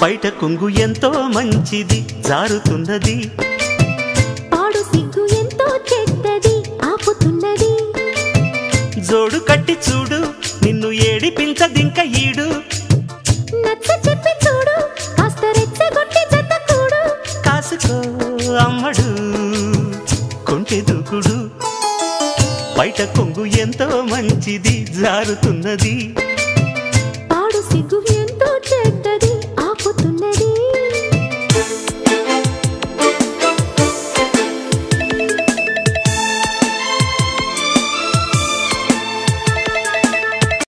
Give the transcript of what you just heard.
బయట కొంగు ఎంతో మంచిది జారుతున్నది, పాడు సిగ్గు ఎంతో చెడ్డది ఆపుతున్నది. జోడు కట్టి చూడు నిన్ను ఏడిపించదింక ఈడు, నచ్చ చెప్పి చూడు కాస్త రెచ్చగొట్టి జత కూడు. కాసుకో అమ్మడు కొంటె దూకుడు, బయట కొంగు ఎంతో మంచిది జారుతున్నది.